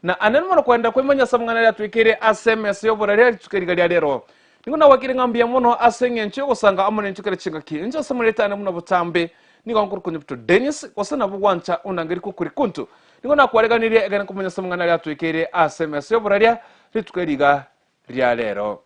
na anene mono kwenda kwimanya samngana ya twikire SMS yo borare tukiriga rero ningona wakire ngambia mono asenge ncho gusanga amone nchukere chingaki njo samureta ane muno butambe nigo Kukurkuntu Denis wasana bugwancha unangiri Kukurkuntu ningona kwareganirie egana kumanya samngana ya twikire SMS yo borare tukiriga rero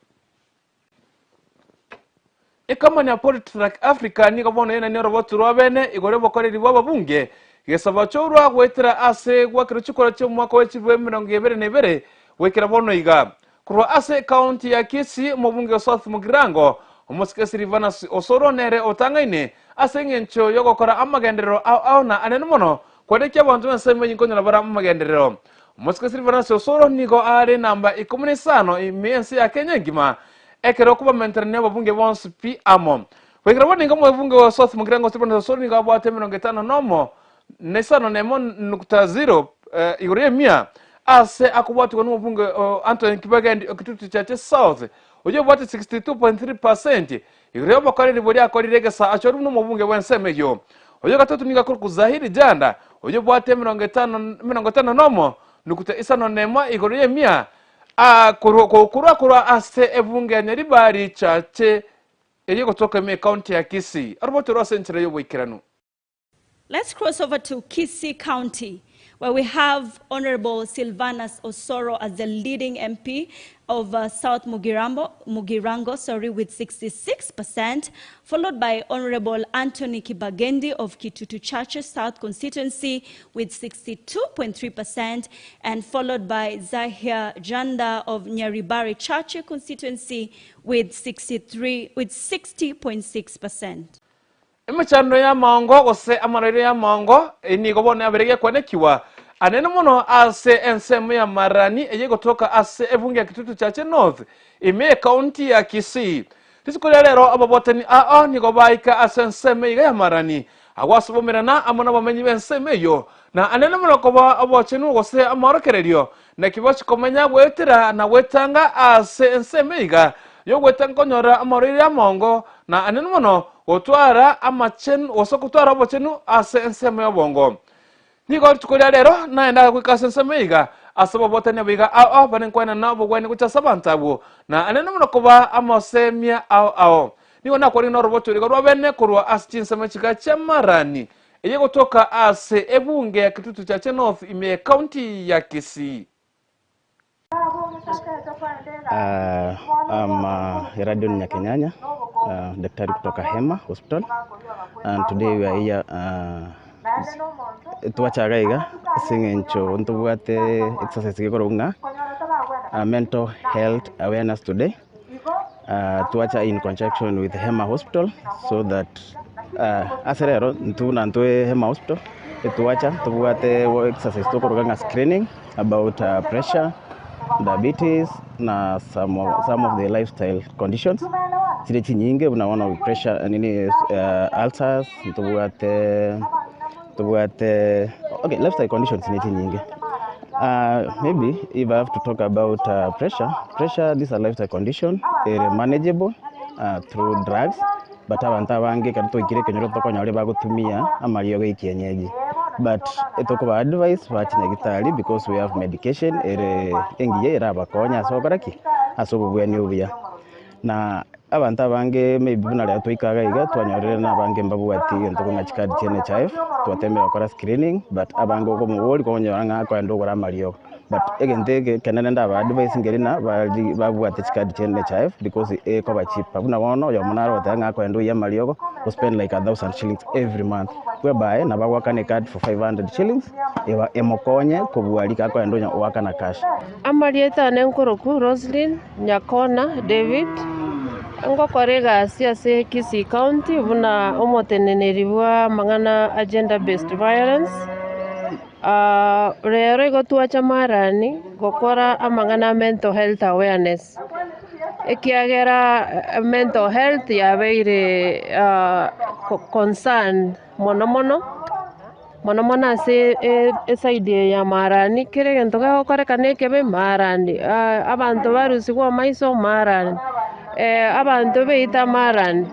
Ekamani ya Politrack Africa nigo bono yena ni robotu robene igore bokoreri babunge gesaba chorwa gwetera ase gwakiro chikora cyo mwaka wa 2022 wekera bono iga kurwa ase county ya Kisii mubunge wa South Mugirango umusikesi Rivanas osoro nere otangaine ase ngencho yogokora amagenderero au na anene mono kwadekya bantu nseme yinkonyera bara amagenderero umusikesi Rivanas osoro nigo are namba 15 imensi ya Kenya ngima ekero kuba mentorne babunge bonse pi amo wekera bono ngo mubunge wa South Mugirango stephen osoro nigo abwate 50 nomo Isano nemo nukta 0 igore mia ase akubwatu kwa mbunge Anthony Kibagandi okitutu chache South ojo bwate 62.3% igore bakari libodi akorire sa achoru no mbunge wenseme yo ojo gatatu niga kuri kuzahiri janda ojo bwate 50 nomo nukta Isano nemo igore mia kurwa ase ebunge nyaribari chache eye kutoka me county ya Kisii arboto ro sentre yo boikiranu. Let's cross over to Kisii County, where we have Honorable Sylvanus Osoro as the leading MP of South Mugirango, with 66%, followed by Honorable Anthony Kibagendi of Kitutu Churches South Constituency with 62.3%, and followed by Zahia Janda of Nyaribari Chache Constituency with 60.6%. Imachano ya mango gose amarere ya mango ni gobona aberege kwanekiwa anene mono ase ensemu ya marani eye gotoka ase ebunge ya Kitutu Chache North ime county ya Kisii tisikole lero ababotani ni gobaika ase ensemu ya marani agwasubomerana amona bamenyi benseme yo na anene mono koba abochenu gose amarokererio na kibachi komenya gwetera na wetanga ase ensemu yo wetanga konyora amarere ya mango na anene mono otwara amachen osokutwara abochenu ase enseme yobongo nigo tukolia lero naenda kwikasa enseme iga asaba botanya biga bane kwena nabo gwene kucha sabantabo na anene muno kuba amosemia nigo nakwari no roboto rigo rwabene kurwa ase Chinsa chika chamarani eye kutoka ase ebunge ya Kitutu Chache North ime county ya Kisii. Radio Nyakenyanya, daktari kutoka Hema Hospital, and today we are here tuwachagaiga singencho ntubuate exercise gikorunga mental health awareness today tuwacha in conjunction with Hema Hospital, so that aserero ntue Hema Hospital tuwacha tubuate exercise tukorunga screening about pressure, diabetes na some of the lifestyle conditions zile nyingi unaona pressure nini ulcers tubuate okay, lifestyle conditions ni nyingi. Maybe if I have to talk about pressure, this is a lifestyle condition manageable through drugs, but abantu bange kato ikire kenyoro tokonyore bagutumia amariyo g'ikienyeji, but etokuba advice bachinegitari because we have medication engiye rabakonya sokoraki asobubweni ubya na abantu bange maybe bunale atoikaga iga twanyorere na bange mbabuati ntoko chikadi chene chief twatemera kora screening, but abango ko mubori ko nyanga ko ndo gora mariyo, but egente kenene ndaba advice ngerina babuati chikadi chene chief because ko bachipa buna wono yo munaro watanga ko ndo ya mariyo go spend like 1,000 shillings every month, whereby na bagwakane card for 500 shillings ewa emokonye ko bualika ko ndo wakana cash. Amarieta nenkoroku Roslyn Nyakona David ngo korega siase Kisii County buna omoteneneriwa Amang'ana agenda based violence rero igotuacha marani gokora Amang'ana mental health awareness ekiagera mental health yabeire concern mono ase side ya marani kire gento gakorekane kebe marani abantu barusigwa maiso marani abantu beita marani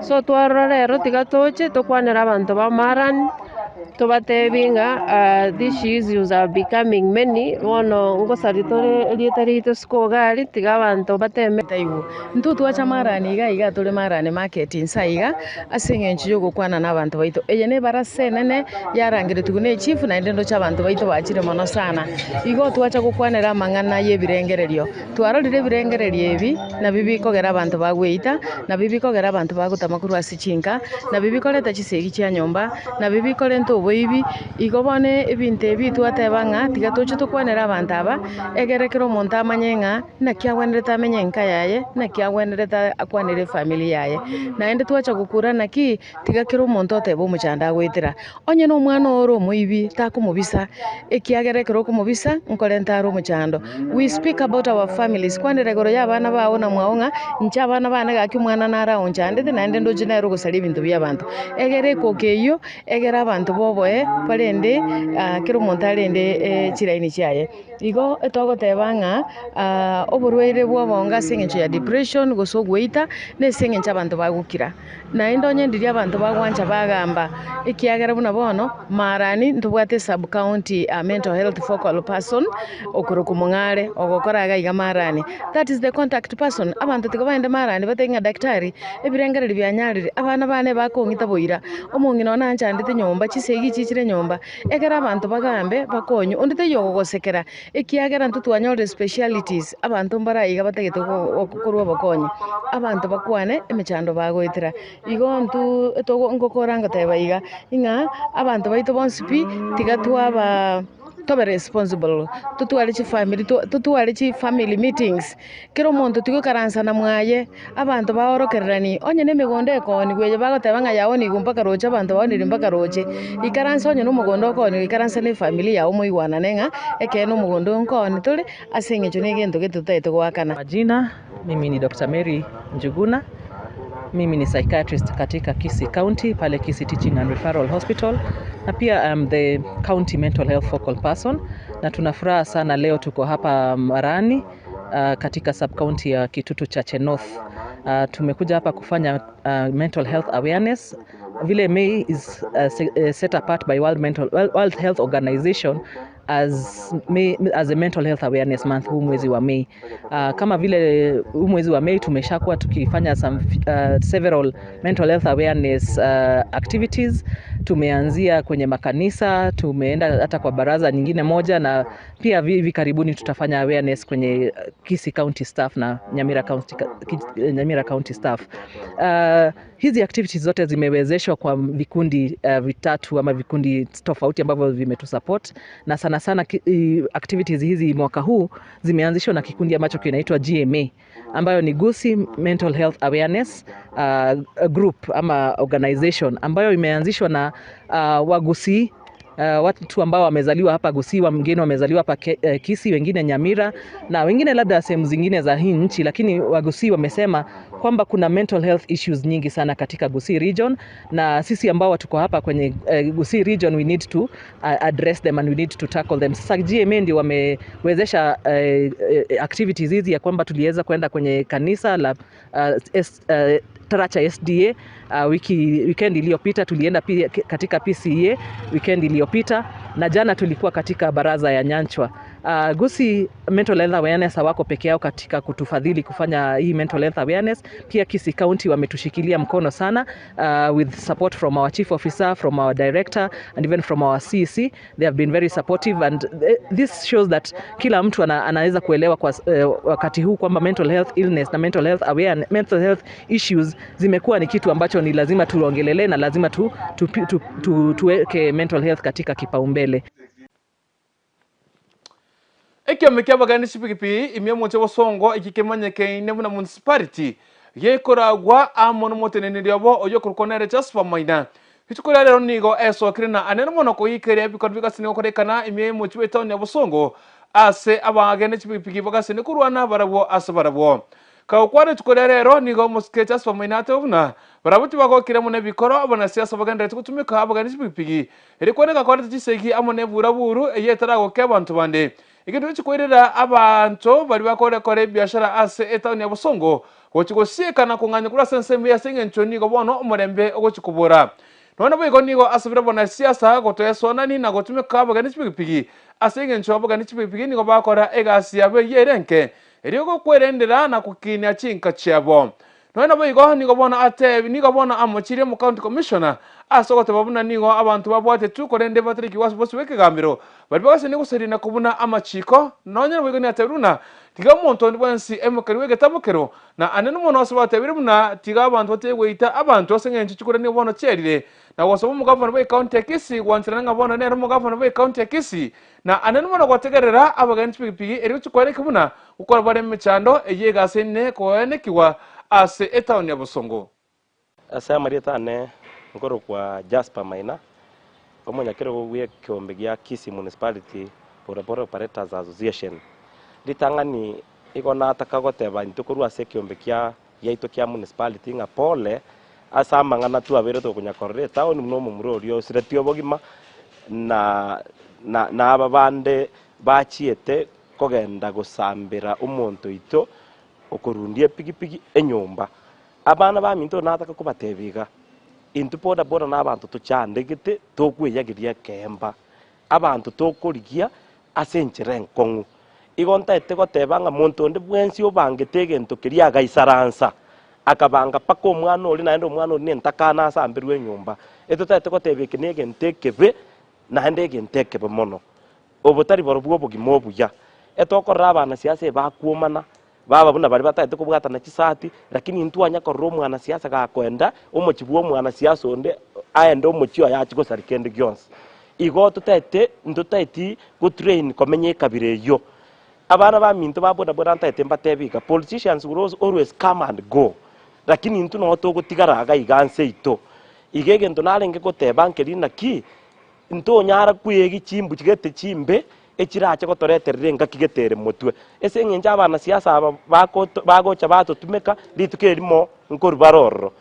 so twarorero tigatoche tokwanera abantu ba marani tubatebinga these issues are becoming many wono ngosaritore lietarito skogari tiga abantu bateme taiwo ntu twacha marani iga tuli marani market insaiga asengenchi yo gukwana n'abantu baito eye ne barase nene yarangire tugune chief na ndendo cha abantu baito bachire mono sana igo twacha gukwanira Amang'ana yebirengererio twarorire ebirengererio ebi na bibikogera abantu bagweita na bibikogera abantu bagutamakuru asichinka na bibikoreta chisegi chia nyomba na bibikorenta oboibi igo bone ebintu ebi twatebanga tiga toche tukwanira abantu aba egerekero omonto amanye ng'a naki agwenerete amenye enka yaye naki agwenerete akwanire family yaye naende twacha gukura naki tiga kero omonto oteba omochando agwetera onye na omwana oro omoibi takomobisa ekiagerekero okomobisa nkorenta aro omochando. We speak about our families kwanire goro ya abana bao na mwaonga ncha abana bane gaki omwana nara onchandete naende ndoche nero gosari ebinto bia abantu egere kokeyo egera abantu boboe parende kero omonto arende chiraini chiaye igo etogoteba ng'a oborwaire bwa bonga ase eng'encho ya depression gose ogweita na ase eng'encho abantu bagukira naende onye ndiria abantu bagwancha bagamba ekiagera buna bono marani ntobwate sub county mental health focal person okoroka omong'are ogokora iga marani that is the contact person abantu tiga baende marani batenga daktari ebirengereri bianyarire abana bane bakong'ita boira omong'ina ona anchandete nyomba chisegi chichire nyomba egera abantu bagambe bakonyo ondete yogogosekera ekiagera ntu twanyore specialities abantu mbarayiga bategete okukorwa bakonyi abantu bakwane emechando bagwetera igo ntu ngokora ngateba iga ing'a abantu baito bonsipi tiga twaba tobe responsible tutware chi family meetings kero omonto tigo karansana mwaye abantu baorokererani onye na emigondo ekoni gweye bagoteba ng'a yago nigo mpaka roche abantu baonire mpaka roche ikaransa onye na omogondo okoni ikaransa na efamily yao moigwanane ng'a ekene omogondo nkoni tore ase eng'encho na egento gete tutaete gwakana. Majina, mimi ni Dr. Mary Njuguna. Mimi ni psychiatrist katika Kisii County, pale Kisii Teaching and Referral Hospital. Na pia I'm the county mental health focal person. Na tunafuraha sana leo tuko hapa Marani katika sub county ya Kitutu Chache North. Tumekuja hapa kufanya mental health awareness. Vile May is set apart by World Health Organization as a mental health awareness month huu mwezi wa May. Kama vile huu mwezi wa May tumeshakuwa tukifanya several mental health awareness activities. Tumeanzia kwenye makanisa, tumeenda hata kwa baraza nyingine moja, na pia hivi karibuni tutafanya awareness kwenye Kisii County staff na Nyamira County staff. Hizi activities zote zimewezeshwa kwa vikundi vitatu ama vikundi tofauti ambavyo vimetusupport, na sana sana activities hizi mwaka huu zimeanzishwa na kikundi ambacho kinaitwa GMA, ambayo ni Gusii Mental Health Awareness group ama organization, ambayo imeanzishwa na Wagusii, watu ambao wamezaliwa hapa Gusii, wengine wamezaliwa hapa Kisii, wengine Nyamira na wengine labda sehemu zingine za hii nchi, lakini Wagusii wamesema kwamba kuna mental health issues nyingi sana katika Gusii region, na sisi ambao tuko hapa kwenye Gusii region we need to address them and we need to tackle them. Sasa GMA ndio wamewezesha activities hizi ya kwamba tuliweza kwenda kwenye kanisa la Taracha SDA weekend iliyopita, tulienda pia katika PCA weekend iliyopita, na jana tulikuwa katika baraza ya Nyanchwa. Gusii mental health awareness hawako peke yao katika kutufadhili kufanya hii mental health awareness. Pia Kisii County wametushikilia mkono sana with support from our chief officer, from our director and even from our CEC. They have been very supportive, and this shows that kila mtu anaweza kuelewa kwa wakati huu kwamba mental health illness na mental health awareness, mental health issues zimekuwa ni kitu ambacho ni lazima tuongelele na lazima tuweke mental health katika kipaumbele. Ekiameke abaganishi pikipi imye moche wasongo ikikemanyeke ine muna municipality yekoragwa amono motenene lyobo oyo kurukonere just for maina hitukora rero nigo esokirina anene mono ko yikeria bikorvika sine korekana imye moche wetown ya busongo ase abaganishi pikipi bagasine kurwana barabo ase barabo kakware tukora rero nigo moske just for maina tobuna barabuti bagokira mune bikoro abana siasa bagandira tukutumika abaganishi pikipi eri kwaneka kwarte tisegi amone buraburu eyetara ke abantu bande ikintu chikwirira abantu bari bakore biashara ase etown ya busongo gochigosiekana kunganya kura senseme ya seng'encho nigo bono omorembe ogochikubura nona boigo nigo asubira bona siasa gotesona ni na gotumeka abagani chipigipigi asenge ncho abagani chipigipigi nigo bakora egasi yabe yerenke eriyo gokwerendera na kukinya chinka chebo nona boigo nigo bona atebi nigo bona amochire mu county commissioner asogote babuna nigo abantu babwate tukorende batriki wasbose wekegambiro bari bagase nigo serina kubuna amachiko nonya boigo ni ateruna tiga muntu ndibwensi emukari wegetabukero na anene umuntu wose batebire muna tiga abantu bategweita abantu basenge ncho chikore ni bono cherire na wasomo mugavana we county ya Kisii wantirana ngabona nero mugavana we county ya Kisii na anene umuntu gwategerera abagani chipigipigi eri chikware kibuna ukora bare mechando eyegase ne koenekiwa ase etown ya Busongo asa marieta ne ngoro kwa Jasper Maina omonyakero gwe kiombe gya Kisii Municipality Border Operators Association litangani igona atakagoteba ntukuru ase kiombe kya yaito kya municipality nga pole asa Amang'ana tu abere to kunyakorre town no mumurorio siretio bogima na ababande bachiete kogenda gusambira umuntu ito okurundie pigipigi enyumba abana ba minto nataka kubatebiga into boda n'abantu tuchandegete tokweyagiria kemba abantu tokorigia asenchire nkongu igonta etegoteba nga muntu ndi bwensi obangete gento kiria gaisaransa akabanga pako omwana oli naende omwana oli nentakana asambirwe nyumba etotete gotebeke nege ntekebe naende gentekebe mono obutari borobwo bugimo obuya etokorra abana siasa bakuomana baba buna bari batayete kubwatana kisati lakini ntwanya korro omwana siasa gakwenda omochibwo omwana siasa onde aende omochio yachiko sarikende gyons igo tutete ntuteti go train komenye kabire yo abana ba minto ba boda ntayete mbatebika politicians will always come and go lakini ntu no to gutigaraga iganse ito igege nto narenge goteba nkeri naki nto nyara kuyegi chimbu kigete chimbe ekirache gotoreterere ngakigetere mutwe ese ngenja abana siasa bagocha batotumeka litukerimo nkuru baroro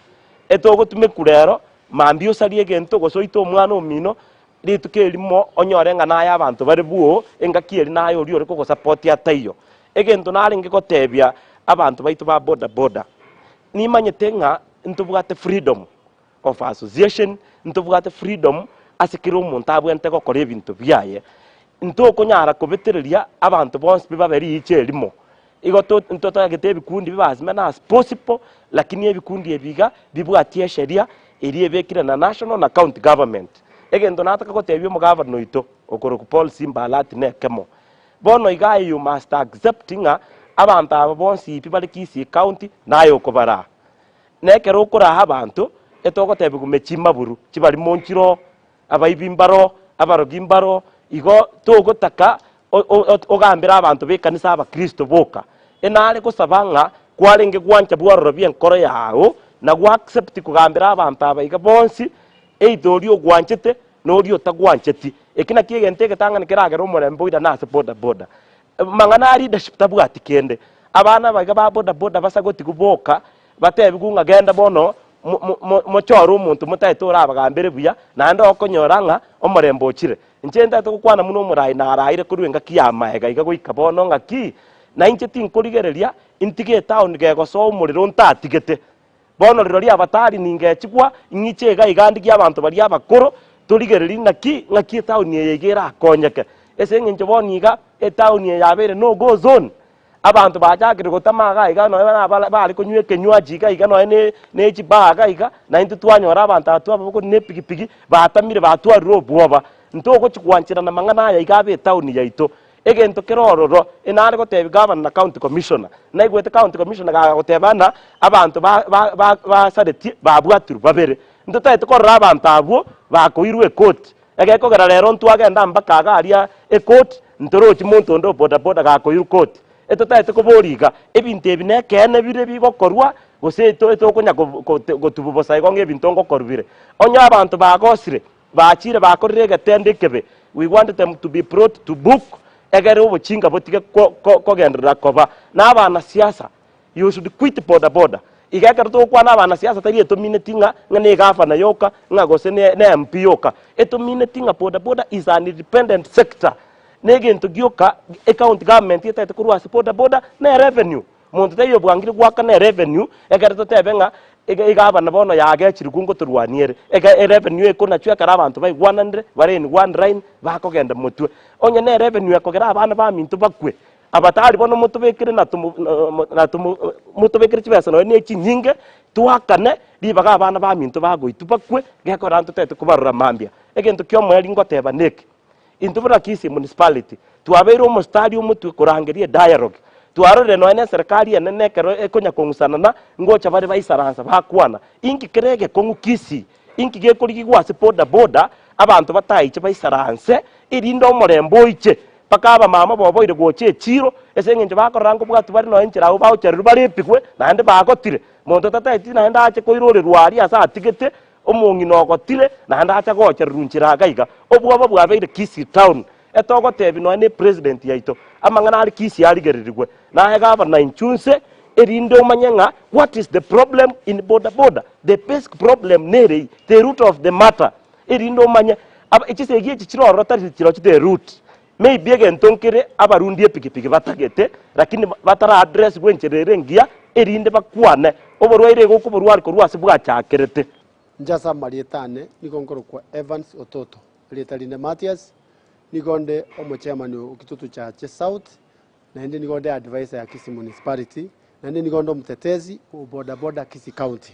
etogo tumekurero mambio sarie gento gosoito omwana omino litukerimo onyorenga naye abantu bari buo engakieri naye ori ori ko support yatayo egento narenge gotebia abantu baitu ba boda nimanyete nga ntubugate freedom of association ntubugate freedom asikiro umuntu abwente gokora ebintu byaye ntoko nyara kubetereria abantu bonse bibaberi icherimo igoto ntoto yagete bikundi bibazimena as possible lakini ebikundi ebiga bibwatie sheria eri ebekira na national na county government egento nataka gotebia mu governor ito okoro ku policy mbalati nekemo bono igaye you must accepting abantu abo bonse ipi bali Kisii county nayo kobara nekero okora abantu etogotebe kumechima buru kibali monchiro abayibimbaro abarogimbaro igo togotaka ogambira abantu bekanisa aba Kristo boka enale kusabanga kwarenge gwancha bwaroro bien koro yawo na gwa accept kugambira abantu abaiga bonsi eidori ogwanchete nori otagwancheti ekina kiegentege tangana kiragera omorembo ida na boda Amang'ana leadership tabwati kende abana baiga ba boda basagoti kuboka batebi kunga genda bono mochoro umuntu mutayitora abagambere buya nande okonyoranga omorembo ochire nchenda tukwana muno murai na araire kurwenga kiyama ega igagoika bono ngaki na incheti nkorigereria intige town gego so umuriro ntatigete bono riro abatari ningechikwa inyichega igandiki abantu bari abakoro torigereri ngaki town yegera akonyeke ese ngincho boniga town yabere no go zone abantu bajagire gotamaga iga no bari kunywe kenywaji iga no ne chibaga iga na intu twanyora abantu atu ko ne pigipigi batamire batwarira obwoba ntoko chikwanchira na Amang'ana ya iga be town yaito egento kerororo enare gotebe governor na county commissioner na igwete county commissioner ga gotebana abantu ba sadeti babwaturu babere ntotete korra abantu abo bakoirwe court egeko gara rero ntwagenda mbakaga aria court ntorochi muntu ndo boda gakoirwe court etotete kuboriga ebintu ebinekene bire bigokorwa goseto etokonya gotububosa igonge ebintu ngokorubire onya abantu bagosire bachire bakorire gatendekebe we want them to be brought to book egere obochinga botige kogendera koba n'abana siasa you should quit boda igakara to kwa n'abana siasa tari etomine tinga ngane gafana yoka ngagose ne MP yoka etomine tinga boda is an independent sector negento gyoka account government yetete kurwa boda na revenue muntu tayo bwangire gwaka na revenue egere to tebenga igaba na bono yage chirikungo turwaniere revenue ekona chwa kara abantu bai 100 bare in one line bakogenda mutwe onye ne revenue ekogera abana ba mintu bakwe abatari bono mutubekire na mutubekire chibesa no ne chinyinge twakane ribaga abana ba mintu bagoitu bakwe gekora ntutete kubarura mambia egento kyo mweri ngoteba neki intubura kisi municipality tuabeiro mo stadium mutwe kurangerie dialogue tuarore no ene serikali ene kero ekonya kongusana na ngocha bari baisaransa bakwana inki kerege kongukisi inki gekorigi gwase boda abantu bataiche baisaranse irindo morembo iche pakaba mama bobo ire goche chiro esengenje bakorango bwatu bari no enchira abo baucheru bari epikwe nande bagotire muntu tataiti nande ache koirore rwari asa atigete omongi no gotire nande acha gocherunchira gaiga obwo bwabeire Kisi town etogo tebi no ene president yaito Amang'Ana ari Kisi arigeririgwe na hega na inchunse erinde omanyenga what is the problem in border the basic problem nere the root of the matter erinde omanye ichisegie chichiro tari chiro chite root maybe again tonkere abarundi epikipiki batagete lakini batara address gwencherere ngia erinde bakwane oborwaire gokuborwari korwase bwachakerete njasa marietane nikonkoro kwa Evans Ototo Rietarine Matthias nikonde omochairman okitutu cha South na ndi nikonde advisor ya Kisi municipality na ndi nikonde mtetezi wa boda Kisi county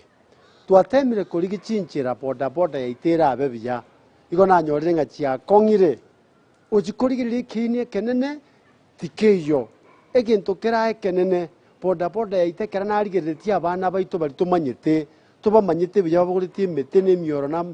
twatemire koligi chinchira boda ya itera abebiya ikona nyorire nga chia kongire uchikorigire kinie kenene tikeyo egento kerae kenene boda ya itekera narigeretia abana baito bari tumanyete tubamanyete biya baguritie mete n'emioro na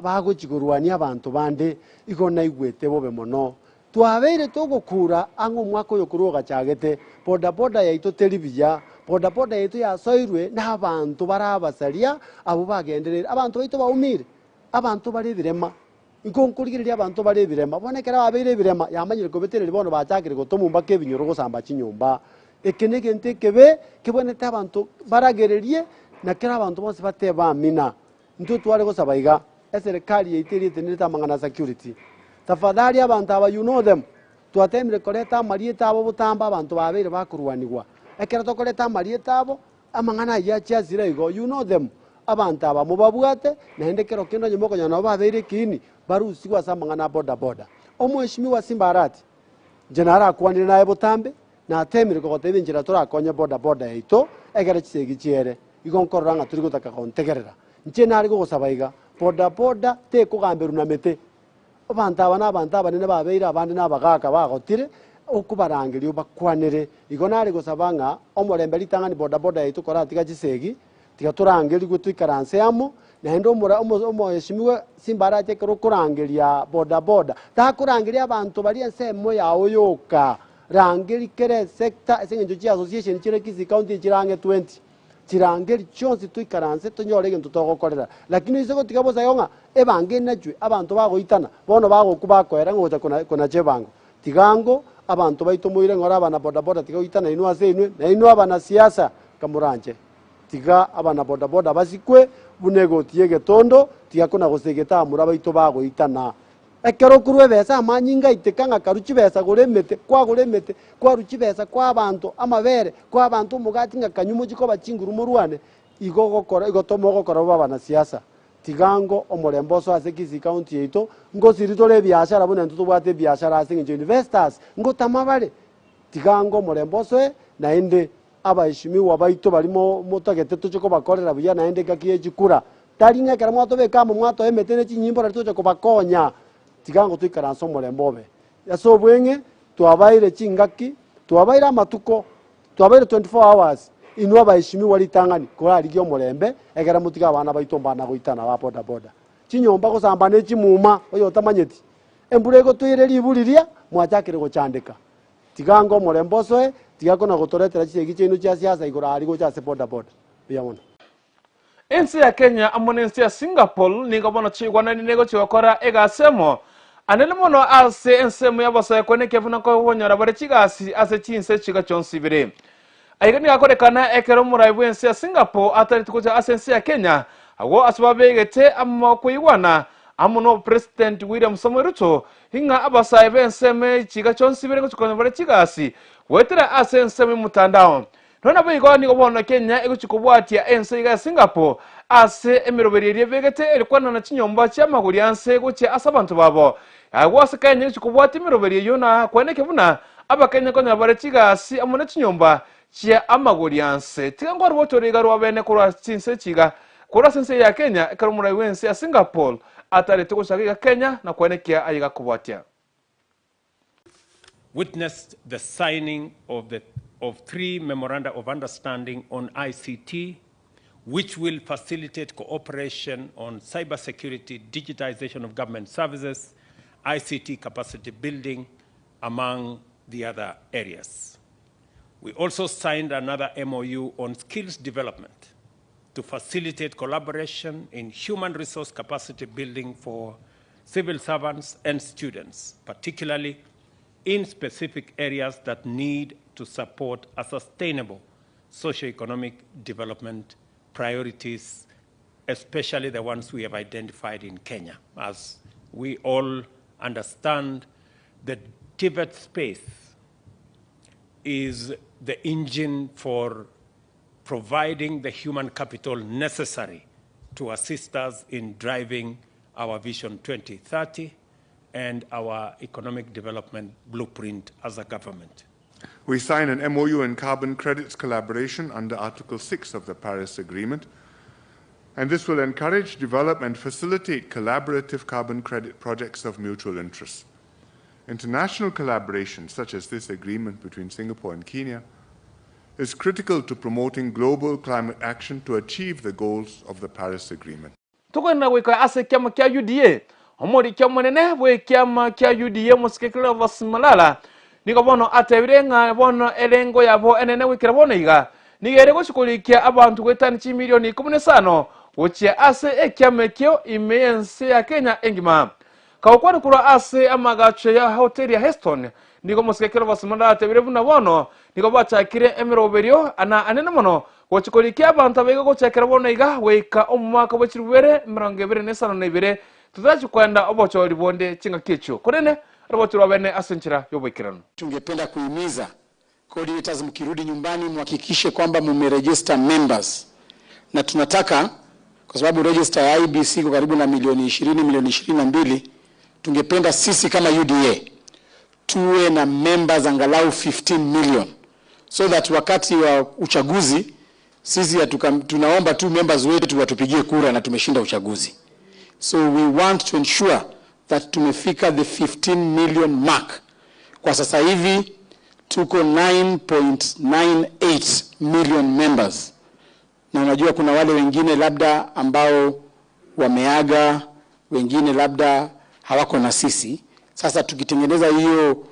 bagochigurwania abantu bande igona igwete bobe mono twabeire tugukura ango mwako yokuruga chagete boda ya ito telibia boda ya ito yasoirwe n'abantu barabasaria abo bagenderera abantu baito baumire abantu bari birema ikonkurigirira abantu bari birema bonekera babeire birema yamanyire kobeterere bono bachakire gotomumba kebinyoro gosamba chinyumba ekenege ntekebe kibonete abantu baragererie na kera abantu bose bateba amina ntu tware go sabaiga serikali yeiterite nita Amang'Ana security tafadhali abantu aba you know them twatemire koleta marieta abo butamba abantu babere bakurwanirwa ekera to koleta marieta abo Amang'Ana yacha zira igo you know them abantu aba mubabwate na endekero kendo nyimoko nyana babere kini barusi kwa Amang'Ana boda omweshimiwa Simbarati jenara akwandire naye butambe na atemire ko gotebe njira turakonya boda yaito egera chisegi chiere igonkoranga turi gutaka kontegerera nche nari go gusabaiga boda te kugamberu na mete abantu aba nene babeira abandi nabagaka bagotire okubarangirio bakwanire igonari gusabanga omorembe litangani boda yitu kora tiga chisegi tiga turangeri gwitwikaranse amo na ndo omoyeshimiwe Simbarati kero kurangeria boda ta kurangeria abantu bari ensemo yawo yoka rangeri kere sector esengenjo chi association chire Kisi county chirange 20 chirangeri chonsi twikaranse tonyorege ntutogokorera lakini isego tikaboza yonga ebange najwe abantu bagoitana bono bagokuba kwera ngoja kuna chebango tigango abantu baito muire ngora abana boda tigoitana inu asenwe na inu abana siasa kamuranje tiga abana boda basikwe bunego tiege tondo tigakona gosegeta amura baito bagoitana ekero kurwe besa amanyinga itekanga karuchi besa goremete kwa ruchi besa kwa abantu amabere kwa abantu mugati nga kanyumo chiko bachinguru murwane igotomo gokora baba na siasa tigango omoremboso ase Kisi county yeito ngosiritore biashara bune ntutubwate biashara ase investors ngotamabare tigango moremboso na ende abaheshimiwa baito barimo mutagete tuchiko bakorera buya na ende kakiye chikura taringa kera mwato bekamo mwato emetene chinyimbo ratucho kubakonya tigango twikaranso morembobe yaso bwenge twabaire chingaki twabaire amatuko twabaire 24 hours inwa baheshimiwa litangani kora ligyo morembe egera mutiga abana baitombana goitana ba boda chinyomba gosamba ne chimuma oyo tamanyeti emburego tuyire liburiria mwachakire gochandika tigango moremboso tigakona gotoretera chigi chinu cha siasa igora aligo cha se boda biyamona ensi ya Kenya amone ensi ya Singapore ningabona chigwana ninego chokora egasemo anele mono ase ensemo yabasa kone kevuna ko bonyora bare chigasi ase Chinsa chiga chonsibire ayigani akorekana ekero muraibu ensi ya Singapore atari tukuja ase ensi ya Kenya ago asbabegete amma kuigwana amuno president William Samoei Ruto hinga abasa enseme chiga chonsibire ko bare chigasi wetera ase enseme mutandao nona bigo ni gobono Kenya iguchikubwatia ense ga Singapore ase emirobererie begete erikwana na chinyomba cha maguri anse guche asabantu babo agwase Kenya iguchikubwatia emiroberie yona kweneke buna abakenya konya barechigasi amune chinyomba chia amaguri anse tiga botoriga rwabene kura Chinsa chiga kura sense ya Kenya karumura wense ya Singapore atari tugushaka Kenya na kwenekea ayiga kubwatia. Witnessed the signing of 3 memoranda of understanding on ICT, which will facilitate cooperation on cybersecurity, digitization of government services, ICT capacity building, among the other areas. We also signed another MOU on skills development to facilitate collaboration in human resource capacity building for civil servants and students, particularly in specific areas that need to support a sustainable socio-economic development priorities, especially the ones we have identified in Kenya. As we all understand, the TVET space is the engine for providing the human capital necessary to assist us in driving our Vision 2030 and our economic development blueprint as a government. We signed an MOU in carbon credits collaboration under Article 6 of the Paris Agreement, and this will encourage, develop, and facilitate collaborative carbon credit projects of mutual interest. International collaboration, such as this agreement between Singapore and Kenya, is critical to promoting global climate action to achieve the goals of the Paris Agreement. Tukona weka ase kiama kia UDA omori kia monene we kiama kia UDA musikekera vasimalala niko bono atebirenga bono elengo yabo enene wikira bono iga nigere gushikulikia abantu gwetani chi milioni 15 uche ase ekiama kio imense ya Kenya engima kaukwana kura ase amagache ya hoteli ya Heston niko musikekera vasimalala atebire buna bono niko bachakire emiroberio ana anene mono wachikolikia abantu abega guchekera bono iga weka omwaka wachirubere 2022 tutachi kwenda obochori bonde chinga kicho konene robochiro bene asenchira yobekirano. Tungependa kuhimiza coordinators mkirudi nyumbani muhakikishe kwamba mumeregister members, na tunataka kwa sababu register ya IBC iko karibu na milioni 22, tungependa sisi kama UDA tuwe na members angalau 15 million, so that wakati wa uchaguzi sisi tunaomba tu members wetu watupigie kura na tumeshinda uchaguzi. So we want to ensure that tumefika the 15 million mark. Kwa sasa hivi tuko 9.98 million members. Na unajua kuna wale wengine labda ambao wameaga, wengine labda hawako na sisi. Sasa tukitengeneza hiyo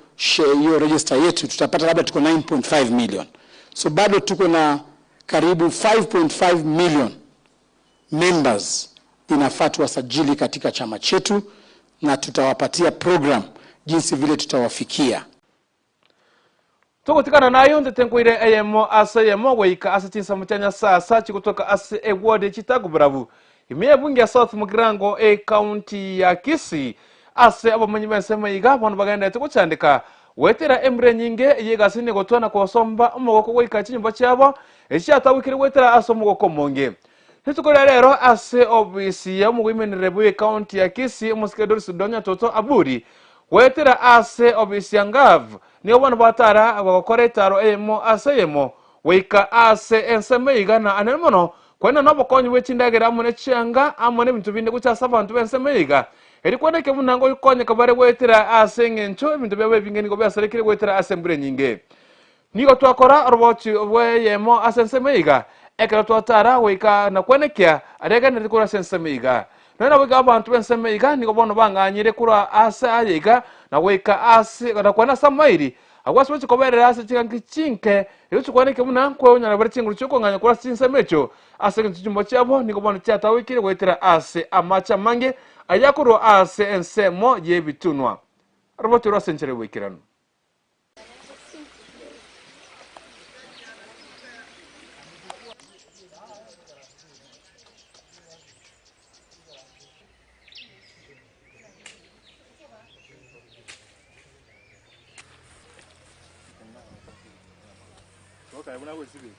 register yetu tutapata labda tuko 9.5 million. So bado tuko na karibu 5.5 million members inafaa tuwasajili katika chama chetu, na tutawapatia program jinsi vile tutawafikia. Tukutikana nayo ndetenkwire ayemo asa yemo weika asa Chinsa mchanya sasa chikutoka asa ewode chitagu bravu imiye bunge ya South Mugirango county ya Kisii asa abamanyi bensema iga bono bagenda tukuchandika wetera embre nyinge yega sine gotwana kwa somba umugoko weika chinyumba cyabo ecyatawikire wetera asa umugoko monge. Hitukore rero ase obisi ya mugimenerebuye county ya Kisii muskedori Sudonya Toto Aburi wetera ase obisi ya Ngav niyo bana batara abakore taro emo ase yemo weika ase ensemeiga na anemono kwena nabo konyi wechindagera amune cyanga amune bintu binde gucyasa abantu bensemeiga eri kweneke munango yukonye kabare wetera ase ngencho bintu bebe bingeni go byaserekire wetera ase mbure nyinge niyo twakora robochi we yemo ase ensemeiga ekero twatara weika na kwenekya arega ndikura ensemeiga nena wega abantu bensemeiga niko bono banganyire kura ase ayiga na weka ase na kwana samairi agwaswe chikoberera ase chikangichinke iyo chikwanike muna kwe unyana bari chinguru choko nganya kura Chinsa mecho ase kinchumbo cyabo niko bono cyatawikire wetera ase amacha mange ayakuru ase ensemo yebitunwa roboti rosenchere wikirano. Okay, when I was sitting.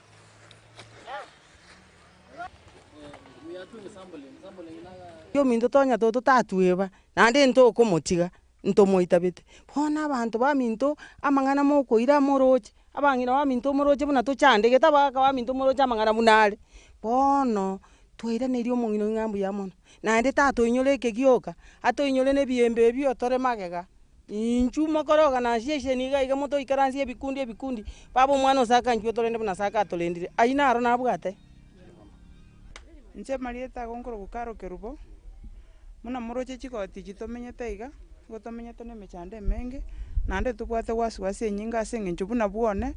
Yo minto tonya to tatueba nande nto komotiga nto moitabete bona abantu ba minto amang'ana moko ira moroche abangina ba minto moroche buna to chande geta ba ka minto moroche amang'ana munale bono twaira nerio mongino ngambu ya mono nande tato inyole kegioka ato inyole ne biembe bio tore magega inchu mokoroga na sheshe niga iga moto ikaransie bikundi babo mwana saka nchwe torende buna saka tolendire aina aro na bwate nche marieta gonkoro gukaro kerubo muna moroche chigoti chitomenyete iga gotomenyete ne mechande menge nande tubwate wasiwasi enyinga ase eng'encho buna bwone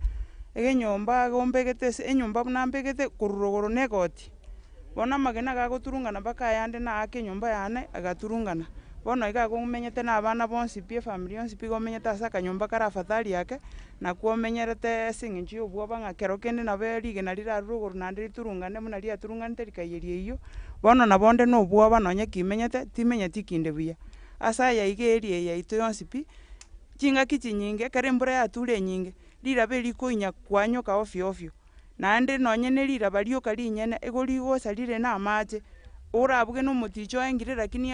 egenyomba gombegete enyomba buna mbegete kururogoro negoti bona magena gagoturungana mpaka yande na ake nyomba yane agaturungana bono iga gomenyete na abana bonsi pie family yonsi pie gomenyete ase akanyomba kara afadhali yake na kuomenyerete ase eng'encho ya obwoba ng'a kero kende nabo rigena rirarurogoro nande riturungane buna riaturunganete rikaiyeria iyo bono nabo nde na obwoba nonya kimenyete timenyeti kinde buya ase aya iga eria yaito yonsi pi ching'aki chinyinge kere embura yatura enyinge rirabe rikoinya kwanyoka ofio naende nonya ne riraba rioka rinyene igo rigosa rire na amache orabuge na omoticho engire lakini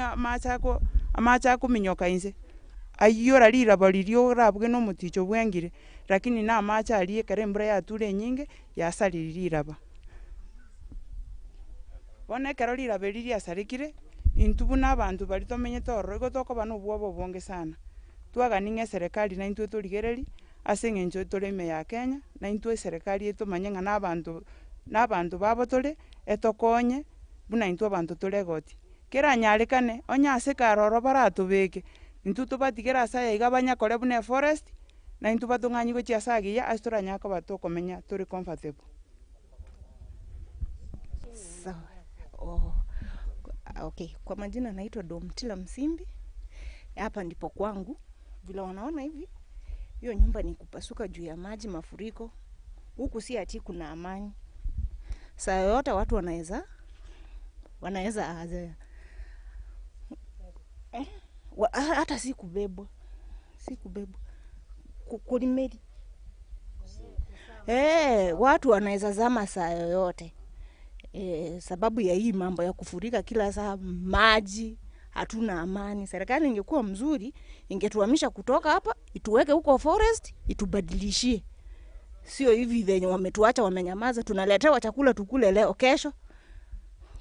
amache akominyoka inse aiyora riraba ririo orabuge na omoticho bwengire lakini na amache arie kere embura yatura enyinge yasariri riraba bono ekero riraba eri riasarikire intu buna abantu bari tomenyete ororo igo tokoba na obwoba obonge sana twagani ng'a eserikali na intwe torigereri ase eng'encho tore ime ya Kenya na intwe eserikali etomanye ng'a na abanto babo tore etokonye buna intwe abanto tore egoti keranyarekane onya ase karoro baratobeke intwe tobatigera ase aya iga banyakore buna eforest na intwe batong'anyi gochia ase agiya ase toranyakoba tokomenya tore comfortable. Okay, kwa majina naitwa Domtila Msimbi. Hapa ndipo kwangu. Vile wanaona hivi, hiyo nyumba ni kupasuka juu ya maji mafuriko. Huku si ati kuna amani. Saa yote watu wanaweza hata si kubebwa. Kulimeli. Watu wanaweza zama saa yoyote. Sababu ya hii mambo ya kufurika kila saa maji, hatuna amani. Serikali ingekuwa mzuri, ingetuhamisha kutoka hapa, ituweke huko forest, itubadilishie. Sio hivi venye wametuacha wamenyamaza, tunaletewa chakula tukule leo kesho.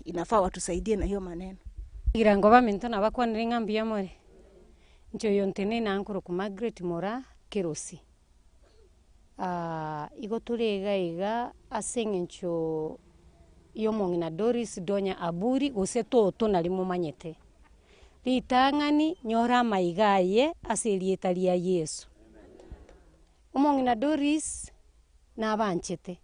Inafaa watusaidie na hiyo maneno. Irangoba mintona bakwa nringambi ya more. Ncho yontene na ankoro ku Margaret Mora Kerosi. Igo iga asengencho iyo mongina Doris Donya Aburi gose toto nari mumanyete ritang'ani nyora maigaye aserieta ria Yesu umongina Doris na banchete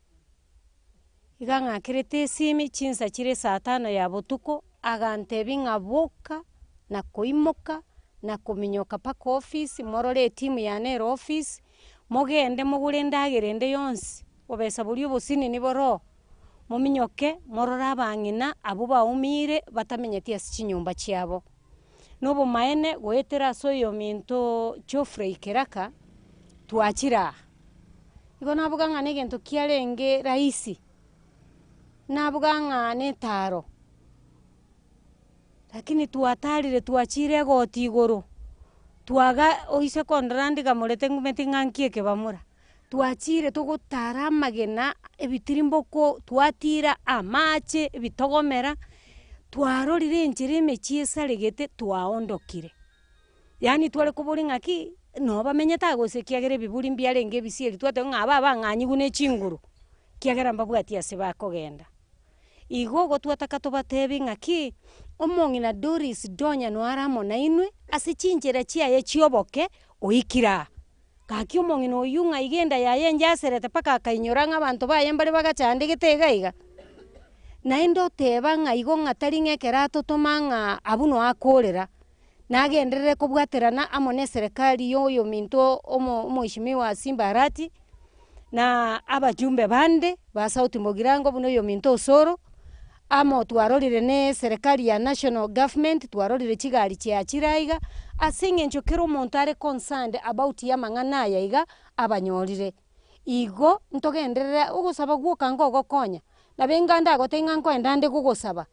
iganga kirete simi Chinsa chire saa 5 ya botuko agantebi ngaboka na koimoka na kuminyoka paka office morore timu ya nero office mogende mogure ndagerende yonsi obesa buri obusini niboro mominyoke morora abang'ina abo baumire batamenyeti ase chinyumba chiabo nobo maene goetera soyo minto Geoffrey Keraka twachira igo nabuga ng'ane gento kiarenge raisi nabuga ng'ane taro lakini tuatarire twachire goti igoro twaga oise kondrandi gamorete ngumeti ng'ankie kebamura twachire tugutara magena ebitirimboko twatira amache bitogomera twarorire enjire mechiesa regete twaondokire yani tware kuburi ng'aki no bamenyeta gose kiagere biburi mbiarenge bisieri twate ng'aba bang'anyi gune chinguru kiagera mbabwati ase bakogenda igogo twataka tobatebi ng'aki omong'ina Doris Donya noaramo na inwe ase chinjera chiaye chioboke oikira kaki omong'ina oyunga igenda yaye njaserete paka akainyora ng'abanto baye mbare bagachandegete igaiga naende oteba ng'aigo ng'atari ng'ekera totoma ng'a abuno akorera nagenderere kobwaterana amo na serikali yoyo minto omoishimiwa Simba Arati na abajumbe bande ba South Mugirango buno yo minto Osoro amo twarorire ne serikali ya national government twarorire chigari chia chiraiga asing'encho kero omonto are concerned about Amang'ana yaiga abanyorire igo ntogenderera ugusaba gwoka ngogo konya na benganda gotenga nkwenda ndi gugusaba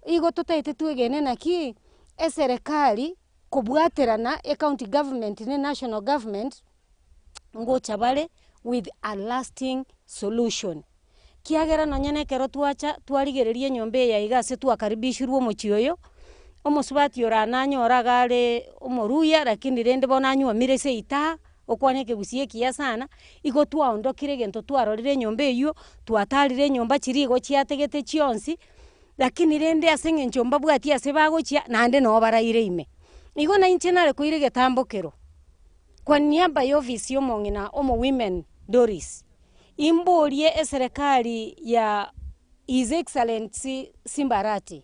igo tutaite twegene naki eserikali kubwaterana county government ne national government ngocha bare with a lasting solution kiagera nonyene kero twacha twarigererie nyombe ya igase twakaribishirwo muchioyo omusubati orananyora gare omoruya lakini rende bonanywa mirese ita okwaneke gusie kia sana igo twaondokire gento twarorire nyombe iyo twatarire nyomba chirigo chiategete chionsi lakini rende asenge nchomba bwati ase bagochia nande no baraire ime igo na inchenare kuire getambokero kwa niaba ya ofisi Amang'Ana omo women Doris imborie eserikali ya His Excellency Simbarati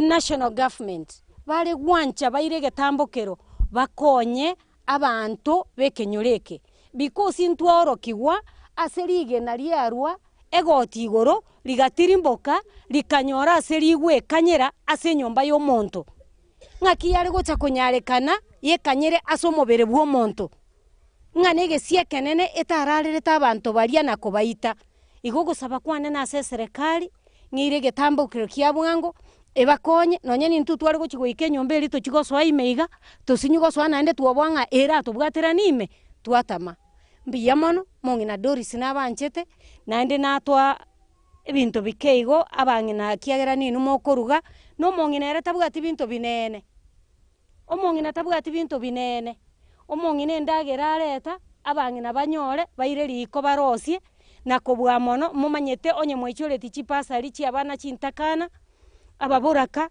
national government bale gwancha baire getambokero bakonye abantu bekenyoreke because intworokigwa aserige na liarwa egoti igoro ligatirimboka likanyora aserigwe kanyera ase nyomba y'omonto ng'aki yare gocha konyarekana yekanyere ase omobere bw'omonto ng'anege siekenene etararerete abantu baria na kobaita igo gusaba kwane na ase serikali ng'ire getambokero kia bwango ebakonye nonye nintu twari gochigwike nyomba eri tochigoswa imeiga tosinyigoswa nande twobwanga era tobwatera nime twatama mbiya mono Amang'Ana Doris nabanchete nande natwa ebinto bikeigo Amang'Ana kiagera ninu mokoruga no Amang'Ana era tabwati binto binene Amang'Ana tabwati binto binene Amang'Ana endagera areta Amang'Ana banyore baire riko barosie na kobwa mono mumanyete onye mwichoreti chipasari chi abana chintakana ababoraka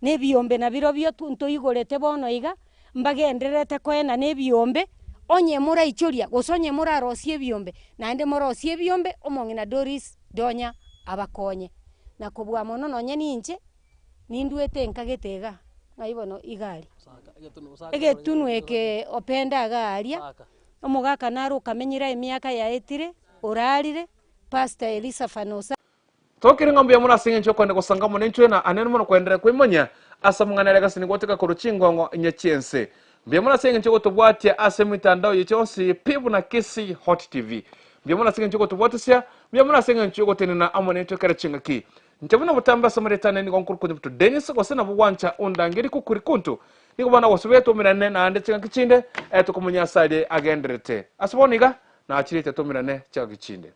nebiombe na birobyo ntoigorete bono iga mbagenderete koena nebiombe onye mura ichoria gosonye mura rosie biombe nande morosie biombe Amang'Ana Doris donya abakonye na kobwa mono nonye ninche ninduete nkagetega ngaibono igari egetunweke openda garia omugaka naro kamenyira emiaka ya etire orarire Pastor Elisa Fanosa tokiri ngombe ya muna singe nchoko ndeko sangamo nenchwe na anene muna kuendere kuimonya asa Amang'Ana lega sini goteka kuruchingongo nyechiense mbia muna singe nchoko tubwatia ase mitandao yechonsi pibu na Kisi Hot TV mbia muna singe nchoko tubwatisya mbia muna singe nchoko tenina amo nenchwe kare chingaki nchabuna butamba samaritane ni Kukurkuntu Denis wasena buwancha undangiri Kukurkuntu niko bana wasubeto mirane na ande chingaki chinde eto kumunya sade agenderete asiboniga na achirite to mirane chingaki chinde